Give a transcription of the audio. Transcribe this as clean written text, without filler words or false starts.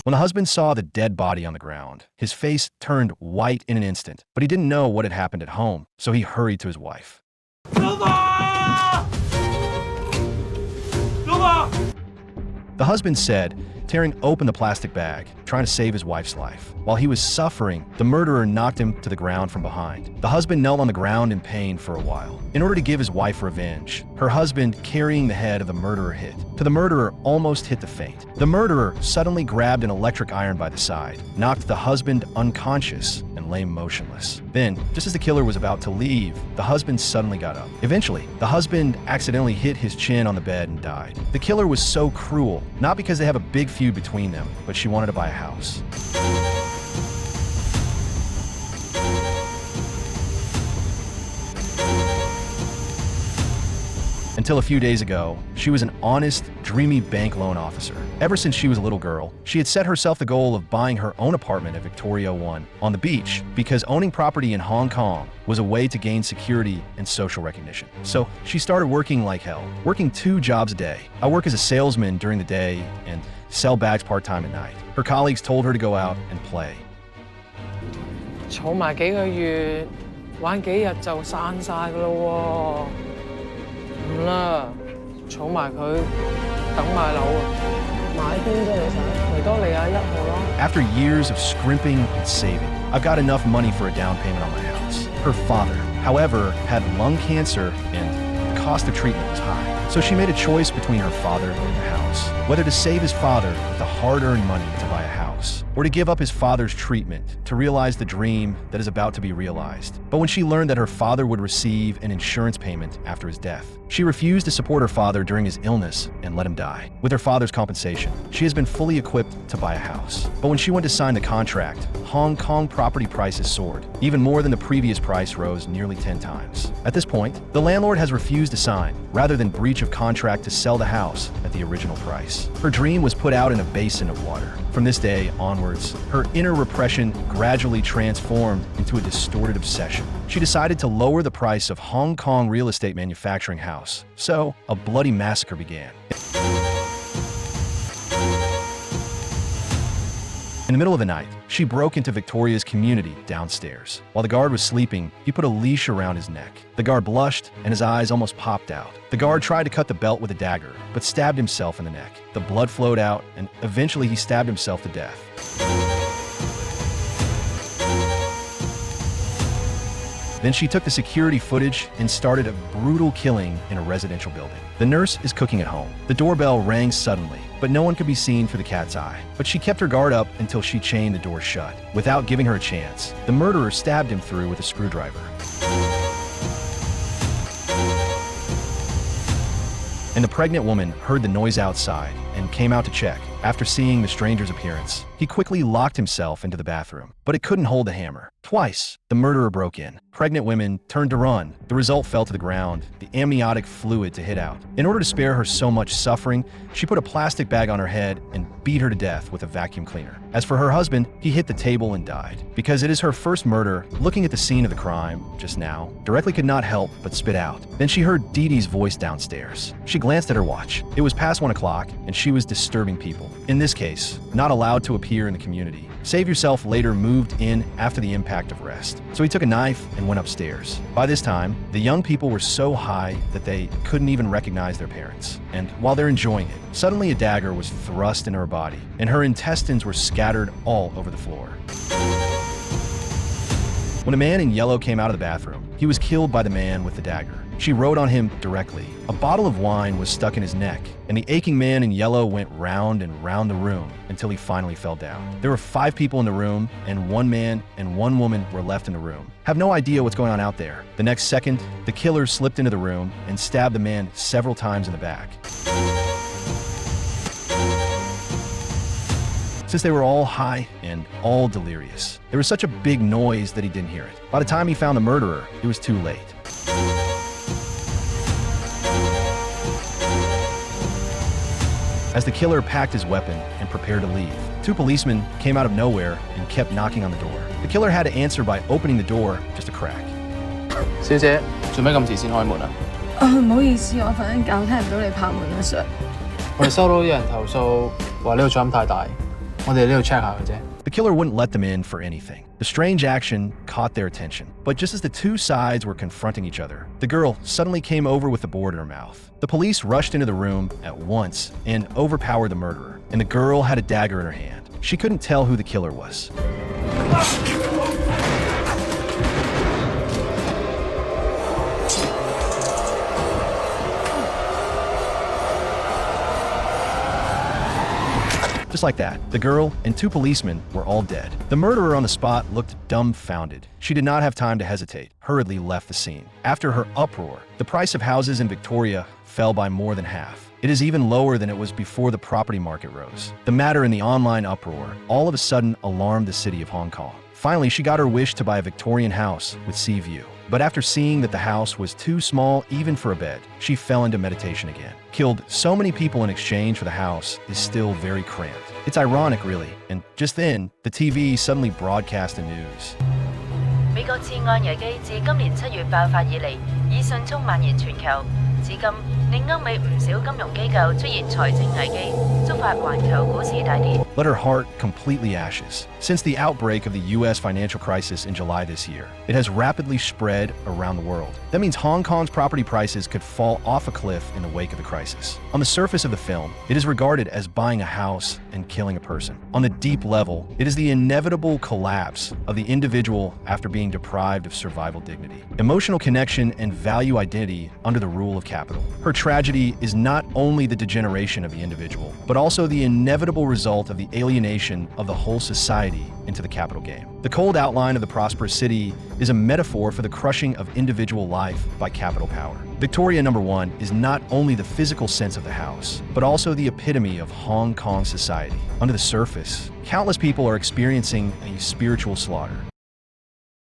When the husband saw the dead body on the ground, his face turned white in an instant, but he didn't know what had happened at home, so he hurried to his wife. The husband said, tearing open the plastic bag, trying to save his wife's life. While he was suffering, the murderer knocked him to the ground from behind. The husband knelt on the ground in pain for a while. In order to give his wife revenge, her husband, carrying the head of the murderer, hit. The murderer almost hit the faint. The murderer suddenly grabbed an electric iron by the side, knocked the husband unconscious, and lay motionless. Then, just as the killer was about to leave, the husband suddenly got up. Eventually, the husband accidentally hit his chin on the bed and died. The killer was so cruel, not because they have a big feud between them, but she wanted to buy a house. Until a few days ago, she was an honest, dreamy bank loan officer. Ever since she was a little girl, she had set herself the goal of buying her own apartment at Victoria 1 on the beach because owning property in Hong Kong was a way to gain security and social recognition. So she started working like hell, working 2 jobs a day. I work as a salesman during the day and sell bags part-time at night. Her colleagues told her to go out and play. 儲埋幾個月，玩幾日就散晒㗎咯喎。唔啦，儲埋佢，等買樓啊！買邊啫你想？維多利亞1號咯。After years of scrimping and saving, I've got enough money for a down payment on my house. Her father, however, had lung cancer and the cost of treatment was high. So she made a choice between her father and the house, whether to save his father with the hard-earned money to buy a house, or to give up his father's treatment to realize the dream that is about to be realized. But when she learned that her father would receive an insurance payment after his death, she refused to support her father during his illness and let him die. With her father's compensation, she has been fully equipped to buy a house. But when she went to sign the contract, Hong Kong property prices soared. Even more than the previous price rose nearly 10 times. At this point, the landlord has refused to sign, rather than breach of contract to sell the house at the original price. Her dream was put out in a basin of water. From this day onwards, her inner repression gradually transformed into a distorted obsession. She decided to lower the price of Hong Kong real estate manufacturing house. So, a bloody massacre began. In the middle of the night, she broke into Victoria's community downstairs. While the guard was sleeping, he put a leash around his neck. The guard blushed, and his eyes almost popped out. The guard tried to cut the belt with a dagger, but stabbed himself in the neck. The blood flowed out, and eventually he stabbed himself to death. Then she took the security footage and started a brutal killing in a residential building. The nurse is cooking at home. The doorbell rang suddenly, but no one could be seen for the cat's eye. But she kept her guard up until she chained the door shut. Without giving her a chance, the murderer stabbed him through with a screwdriver. And the pregnant woman heard the noise outside and came out to check. After seeing the stranger's appearance, he quickly locked himself into the bathroom, but it couldn't hold the hammer. Twice, the murderer broke in. Pregnant women turned to run. The result fell to the ground, the amniotic fluid to hit out. In order to spare her so much suffering, she put a plastic bag on her head and beat her to death with a vacuum cleaner. As for her husband, he hit the table and died. Because it is her first murder, looking at the scene of the crime just now, directly could not help but spit out. Then she heard Dee Dee's voice downstairs. She glanced at her watch. It was past 1 o'clock, and she was disturbing people. In this case, not allowed to appear in the community. Save Yourself later moved in after the impact of rest. So he took a knife and went upstairs. By this time, the young people were so high that they couldn't even recognize their parents. And while they're enjoying it, suddenly a dagger was thrust into her body, and her intestines were scattered all over the floor. When a man in yellow came out of the bathroom, he was killed by the man with the dagger. She wrote on him directly. A bottle of wine was stuck in his neck, and the aching man in yellow went round and round the room until he finally fell down. There were 5 people in the room, and 1 man and 1 woman were left in the room. Have no idea what's going on out there. The next second, the killer slipped into the room and stabbed the man several times in the back. Since they were all high and all delirious, there was such a big noise that he didn't hear it. By the time he found the murderer, it was too late. As the killer packed his weapon and prepared to leave, 2 policemen came out of nowhere and kept knocking on the door. The killer had to answer by opening the door just a crack. 小姐，做咩咁遲先開門啊？唔好意思，我瞓緊覺，聽唔到你拍門啊，Sir。我哋收到有人投訴話呢個噪音太大，我哋呢度 check 下嘅啫。 The killer wouldn't let them in for anything. The strange action caught their attention. But just as the two sides were confronting each other, the girl suddenly came over with the board in her mouth. The police rushed into the room at once and overpowered the murderer. And the girl had a dagger in her hand. She couldn't tell who the killer was. Just like that, the girl and two policemen were all dead. The murderer on the spot looked dumbfounded. She did not have time to hesitate, hurriedly left the scene. After her uproar, the price of houses in Victoria fell by more than half. It is even lower than it was before the property market rose. The matter in the online uproar all of a sudden alarmed the city of Hong Kong. Finally, she got her wish to buy a Victorian house with sea view. But after seeing that the house was too small even for a bed, she fell into meditation again. Killed so many people in exchange for the house is still very cramped. It's ironic, really, and just then, the TV suddenly broadcast the news. 美國次按危機自今年7月爆發以嚟，已迅速蔓延全球。至今，令歐美唔少金融機構出現財政危機，觸發環球股市大跌。 Let her heart completely ashes. Since the outbreak of the U.S. financial crisis in July this year, it has rapidly spread around the world. That means Hong Kong's property prices could fall off a cliff in the wake of the crisis. On the surface of the film, it is regarded as buying a house and killing a person. On the deep level, it is the inevitable collapse of the individual after being deprived of survival dignity, emotional connection, and value identity under the rule of capital. Her tragedy is not only the degeneration of the individual, but also the inevitable result of the alienation of the whole society into the capital game. The cold outline of the prosperous city is a metaphor for the crushing of individual life by capital power. Victoria No. 1 is not only the physical sense of the house, but also the epitome of Hong Kong society. Under the surface, countless people are experiencing a spiritual slaughter.